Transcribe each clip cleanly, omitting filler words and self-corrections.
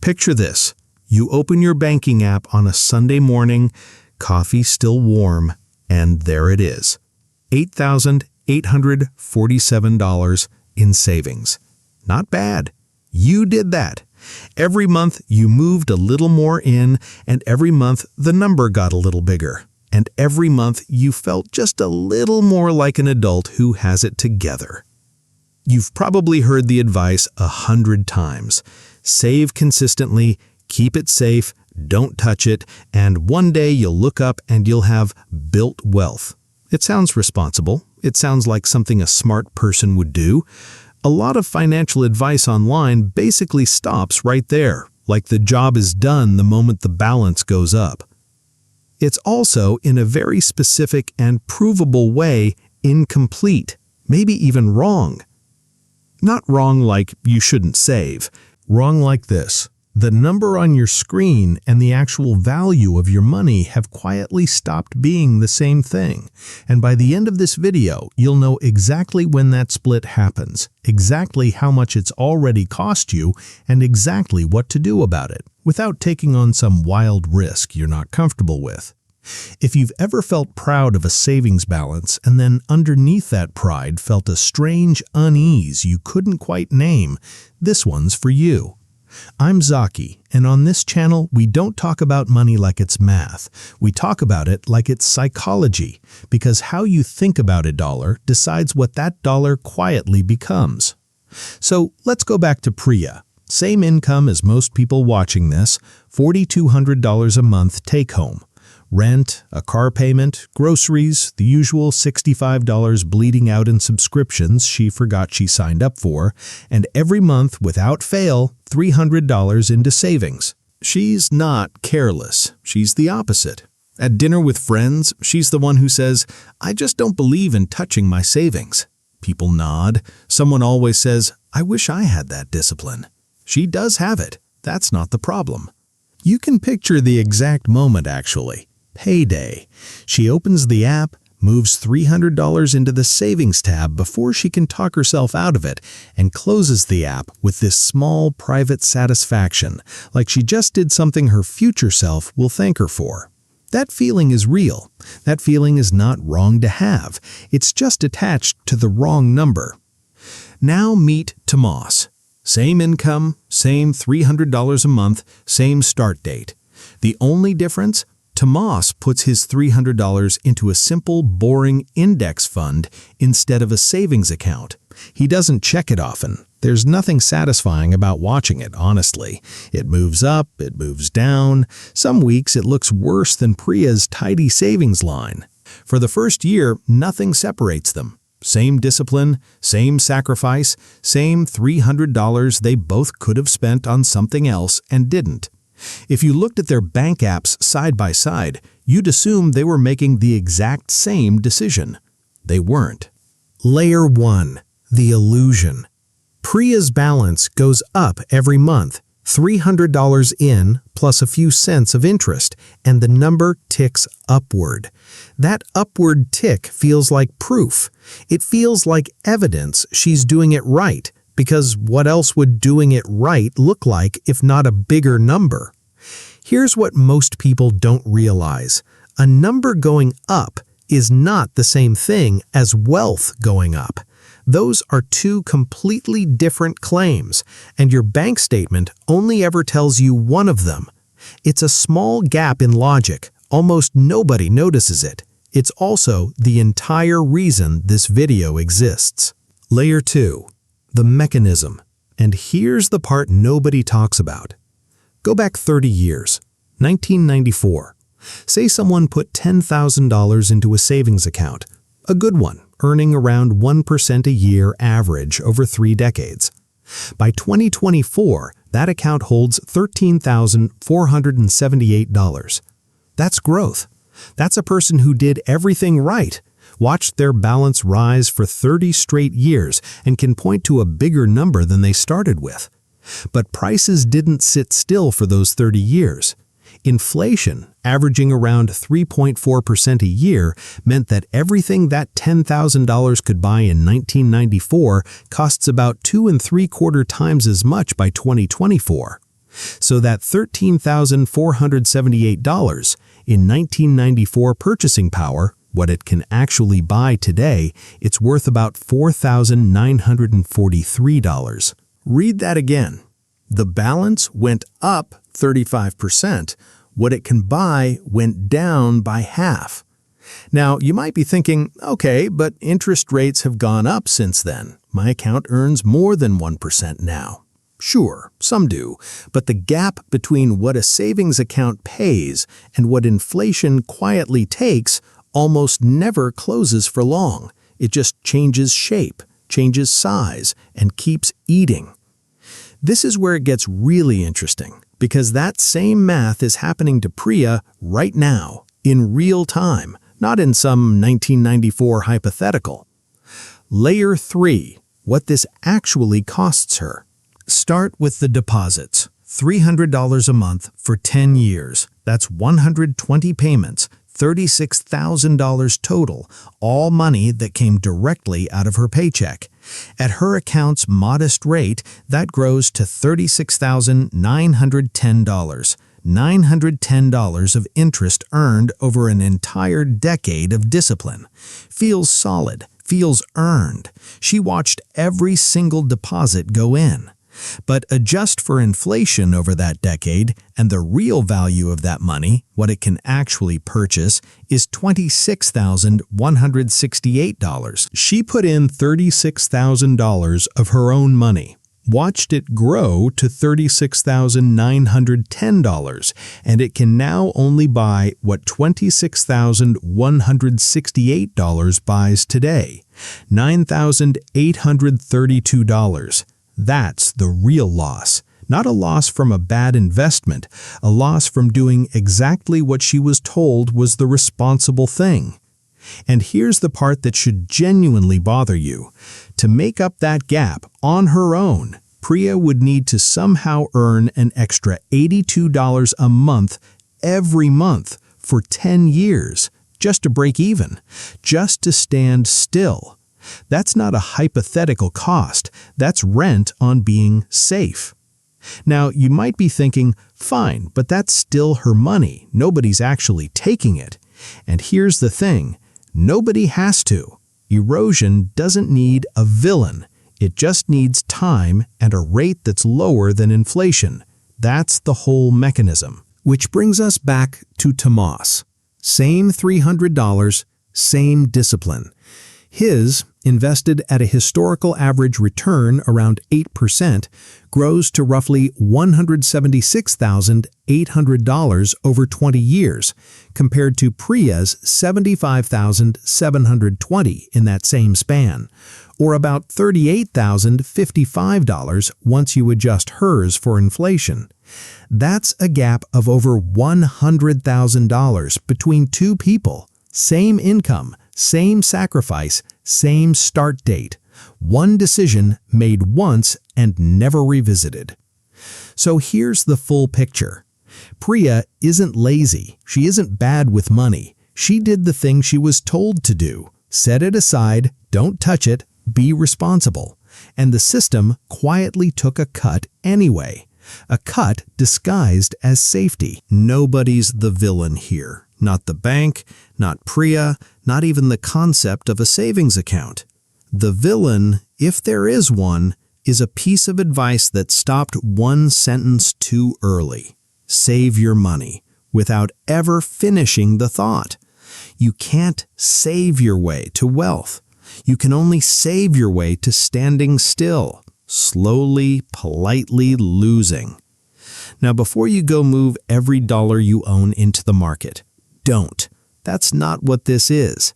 Picture this. You open your banking app on a Sunday morning, coffee still warm, and there it is. $8,847 in savings. Not bad. You did that. Every month you moved a little more in, and every month the number got a little bigger. And every month you felt just a little more like an adult who has it together. You've probably heard the advice 100 times. Save consistently, keep it safe, don't touch it, and one day you'll look up and you'll have built wealth. It sounds responsible. It sounds like something a smart person would do. A lot of financial advice online basically stops right there, like the job is done the moment the balance goes up. It's also, in a very specific and provable way, incomplete, maybe even wrong. Not wrong like you shouldn't save, wrong like this. The number on your screen and the actual value of your money have quietly stopped being the same thing. And by the end of this video, you'll know exactly when that split happens, exactly how much it's already cost you, and exactly what to do about it, without taking on some wild risk you're not comfortable with. If you've ever felt proud of a savings balance and then underneath that pride felt a strange unease you couldn't quite name, this one's for you. I'm Zaki, and on this channel, we don't talk about money like it's math. We talk about it like it's psychology, because how you think about a dollar decides what that dollar quietly becomes. So let's go back to Priya. Same income as most people watching this, $4,200 a month take-home. Rent, a car payment, groceries, the usual $65 bleeding out in subscriptions she forgot she signed up for, and every month, without fail, $300 into savings. She's not careless. She's the opposite. At dinner with friends, she's the one who says, "I just don't believe in touching my savings." People nod. Someone always says, "I wish I had that discipline." She does have it. That's not the problem. You can picture the exact moment, actually. Payday. She opens the app, moves $300 into the savings tab before she can talk herself out of it, and closes the app with this small private satisfaction, like she just did something her future self will thank her for. That feeling is real. That feeling is not wrong to have. It's just attached to the wrong number. Now meet Tomás. Same income, same $300 a month, same start date. The only difference? Tomás puts his $300 into a simple, boring index fund instead of a savings account. He doesn't check it often. There's nothing satisfying about watching it, honestly. It moves up, it moves down. Some weeks it looks worse than Priya's tidy savings line. For the first year, nothing separates them. Same discipline, same sacrifice, same $300 they both could have spent on something else and didn't. If you looked at their bank apps side by side, you'd assume they were making the exact same decision. They weren't. Layer 1. The illusion. Priya's balance goes up every month, $300 in plus a few cents of interest, and the number ticks upward. That upward tick feels like proof. It feels like evidence she's doing it right. Because what else would doing it right look like if not a bigger number? Here's what most people don't realize. A number going up is not the same thing as wealth going up. Those are two completely different claims, and your bank statement only ever tells you one of them. It's a small gap in logic. Almost nobody notices it. It's also the entire reason this video exists. Layer 2. The mechanism. And here's the part nobody talks about. Go back 30 years, 1994. Say someone put $10,000 into a savings account, a good one, earning around 1% a year average over 3 decades. By 2024, that account holds $13,478. That's growth. That's a person who did everything right, watched their balance rise for 30 straight years, and can point to a bigger number than they started with. But prices didn't sit still for those 30 years. Inflation, averaging around 3.4% a year, meant that everything that $10,000 could buy in 1994 costs about 2 3/4 times as much by 2024. So that $13,478 in 1994 purchasing power, what it can actually buy today, it's worth about $4,943. Read that again. The balance went up 35%. What it can buy went down by half. Now, you might be thinking, okay, but interest rates have gone up since then. My account earns more than 1% now. Sure, some do, but the gap between what a savings account pays and what inflation quietly takes almost never closes for long. It just changes shape, changes size, and keeps eating. This is where it gets really interesting, because that same math is happening to Priya right now, in real time, not in some 1994 hypothetical. Layer 3, what this actually costs her. Start with the deposits. $300 a month for 10 years. That's 120 payments, $36,000 total, all money that came directly out of her paycheck. At her account's modest rate, that grows to $36,910. $910 of interest earned over an entire decade of discipline. Feels solid, feels earned. She watched every single deposit go in. But adjust for inflation over that decade, and the real value of that money, what it can actually purchase, is $26,168. She put in $36,000 of her own money, watched it grow to $36,910, and it can now only buy what $26,168 buys today, $9,832. That's the real loss. Not a loss from a bad investment, a loss from doing exactly what she was told was the responsible thing. And here's the part that should genuinely bother you. To make up that gap on her own, Priya would need to somehow earn an extra $82 a month every month for 10 years, just to break even, just to stand still. That's not a hypothetical cost, that's rent on being safe. Now, you might be thinking, fine, but that's still her money. Nobody's actually taking it. And here's the thing, nobody has to. Erosion doesn't need a villain. It just needs time and a rate that's lower than inflation. That's the whole mechanism. Which brings us back to Tomás. Same $300, same discipline. His, invested at a historical average return around 8%, grows to roughly $176,800 over 20 years, compared to Priya's $75,720 in that same span, or about $38,055 once you adjust hers for inflation. That's a gap of over $100,000 between two people. Same income, same sacrifice, same start date. One decision made once and never revisited. So here's the full picture. Priya isn't lazy. She isn't bad with money. She did the thing she was told to do. Set it aside, don't touch it, be responsible. And the system quietly took a cut anyway. A cut disguised as safety. Nobody's the villain here. Not the bank, not Priya, not even the concept of a savings account. The villain, if there is one, is a piece of advice that stopped one sentence too early. Save your money, without ever finishing the thought. You can't save your way to wealth. You can only save your way to standing still, slowly, politely losing. Now, before you go move every dollar you own into the market, don't. That's not what this is.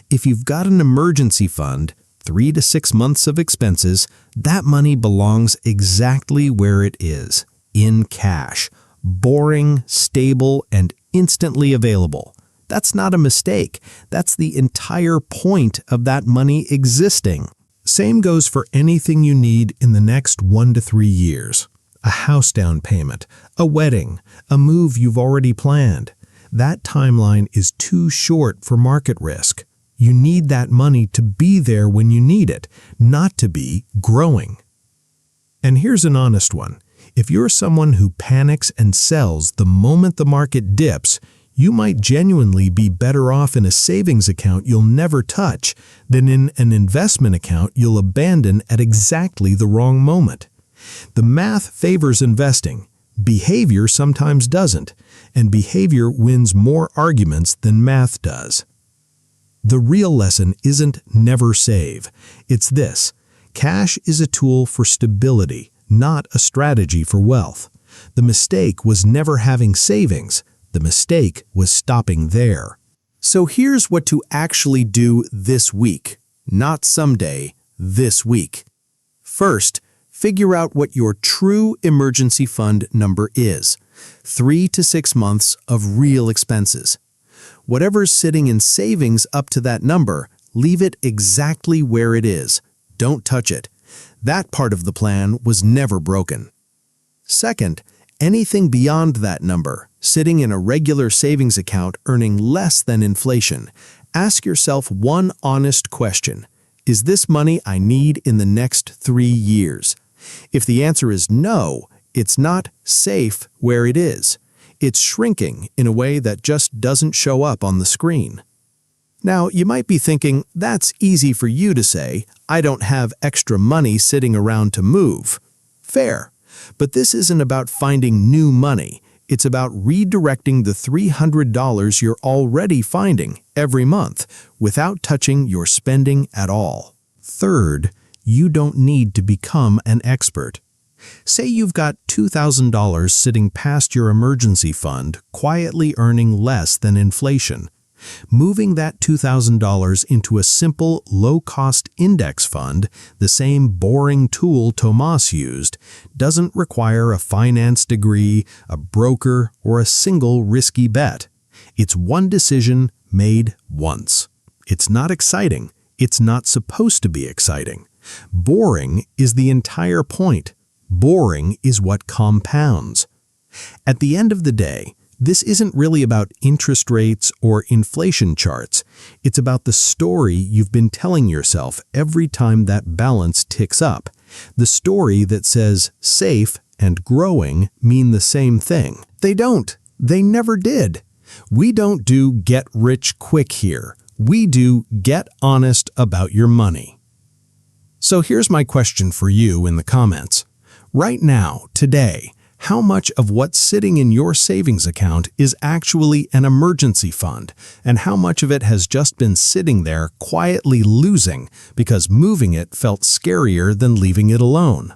If you've got an emergency fund, 3 to 6 months of expenses, that money belongs exactly where it is, in cash, boring, stable, and instantly available. That's not a mistake. That's the entire point of that money existing. Same goes for anything you need in the next 1 to 3 years. A house down payment, a wedding, a move you've already planned. That timeline is too short for market risk. You need that money to be there when you need it, not to be growing. And here's an honest one. If you're someone who panics and sells the moment the market dips, you might genuinely be better off in a savings account you'll never touch than in an investment account you'll abandon at exactly the wrong moment. The math favors investing. Behavior sometimes doesn't, and behavior wins more arguments than math does. The real lesson isn't never save. It's this: cash is a tool for stability, not a strategy for wealth. The mistake was never having savings. The mistake was stopping there. So here's what to actually do this week, not someday, this week. First, figure out what your true emergency fund number is. 3 to 6 months of real expenses. Whatever's sitting in savings up to that number, leave it exactly where it is. Don't touch it. That part of the plan was never broken. Second, anything beyond that number, sitting in a regular savings account earning less than inflation, ask yourself one honest question: is this money I need in the next 3 years? If the answer is no, it's not safe where it is. It's shrinking in a way that just doesn't show up on the screen. Now, you might be thinking, that's easy for you to say, I don't have extra money sitting around to move. Fair. But this isn't about finding new money. It's about redirecting the $300 you're already finding every month without touching your spending at all. Third, you don't need to become an expert. Say you've got $2,000 sitting past your emergency fund, quietly earning less than inflation. Moving that $2,000 into a simple, low-cost index fund, the same boring tool Tomás used, doesn't require a finance degree, a broker, or a single risky bet. It's one decision made once. It's not exciting. It's not supposed to be exciting. Boring is the entire point. Boring is what compounds. At the end of the day, this isn't really about interest rates or inflation charts. It's about the story you've been telling yourself every time that balance ticks up. The story that says safe and growing mean the same thing. They don't. They never did. We don't do get rich quick here. We do get honest about your money. So here's my question for you in the comments. Right now, today, how much of what's sitting in your savings account is actually an emergency fund, and how much of it has just been sitting there quietly losing because moving it felt scarier than leaving it alone?